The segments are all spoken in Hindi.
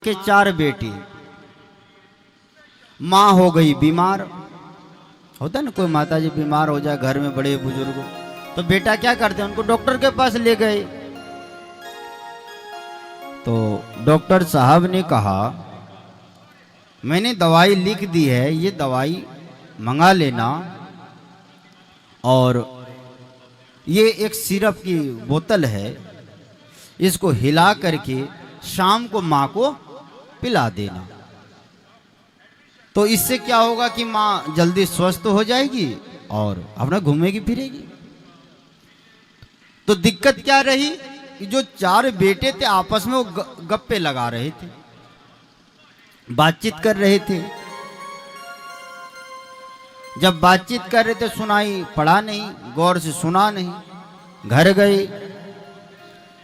के 4 बेटी, माँ हो गई बीमार। होता ना कोई माता जी बीमार हो जाए घर में बड़े बुजुर्ग, तो बेटा क्या करते हैं, उनको डॉक्टर के पास ले गए। तो डॉक्टर साहब ने कहा मैंने दवाई लिख दी है, ये दवाई मंगा लेना, और ये एक सिरप की बोतल है, इसको हिला करके शाम को माँ को पिला देना। तो इससे क्या होगा कि माँ जल्दी स्वस्थ हो जाएगी और अपना घूमेगी फिरेगी। तो दिक्कत क्या रही कि जो 4 बेटे थे आपस में वो गप्पे लगा रहे थे, बातचीत कर रहे थे। जब बातचीत कर रहे थे सुनाई पड़ा नहीं, गौर से सुना नहीं। घर गए,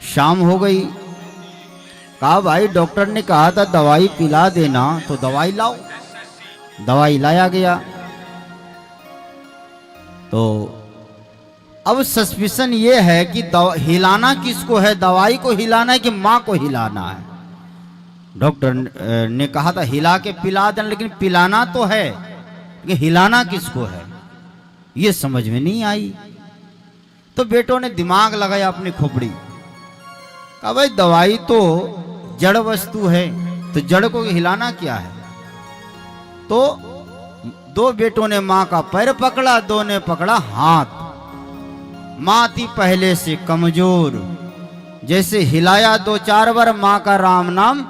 शाम हो गई। कहा भाई डॉक्टर ने कहा था दवाई पिला देना, तो दवाई लाओ। दवाई लाया गया। तो अब सस्पिशन ये है कि हिलाना किसको है, दवाई को हिलाना है कि माँ को हिलाना है। डॉक्टर ने कहा था हिला के पिला देना, लेकिन पिलाना तो है, कि हिलाना किसको है ये समझ में नहीं आई। तो बेटों ने दिमाग लगाया अपनी खोपड़ी, कहा भाई दवाई तो जड़ वस्तु है, तो जड़ को हिलाना क्या है। तो 2 बेटों ने मां का पैर पकड़ा, 2 ने पकड़ा हाथ। मां थी पहले से कमजोर, जैसे हिलाया 2-4 बार मां का राम नाम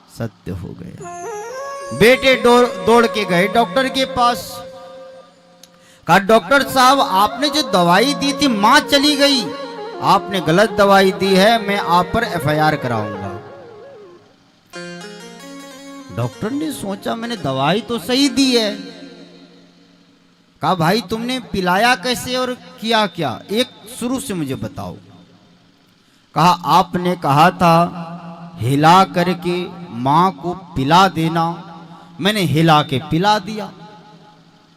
सत्य हो गया। बेटे दौड़ के गए डॉक्टर के पास। कहा डॉक्टर साहब आपने जो दवाई दी थी मां चली गई, आपने गलत दवाई दी है, मैं आप पर FIR कराऊंगा। डॉक्टर ने सोचा मैंने दवाई तो सही दी है। कहा भाई तुमने पिलाया कैसे और किया क्या, एक शुरू से मुझे बताओ। कहा आपने कहा था हिला करके मां को पिला देना, मैंने हिला के पिला दिया।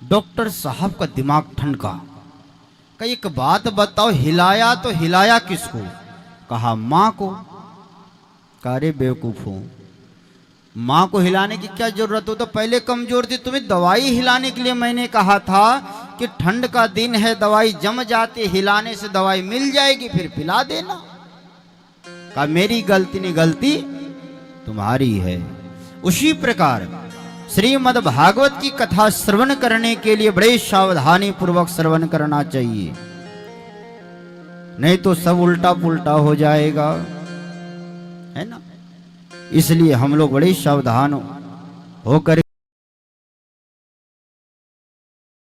डॉक्टर साहब का दिमाग ठनका। कहा एक बात बताओ, हिलाया तो हिलाया किसको। कहा मां को। कहा अरे बेवकूफों, मां को हिलाने की क्या जरूरत हो, तो पहले कमजोर थी, तुम्हें दवाई हिलाने के लिए मैंने कहा था कि ठंड का दिन है, दवाई जम जाती, हिलाने से दवाई मिल जाएगी, फिर पिला देना। कहा मेरी गलती नहीं, गलती तुम्हारी है। उसी प्रकार श्रीमद् भागवत की कथा श्रवण करने के लिए बड़े सावधानी पूर्वक श्रवण करना चाहिए, नहीं तो सब उल्टा पुल्टा हो जाएगा, है ना। इसलिए हम लोग बड़े सावधान होकर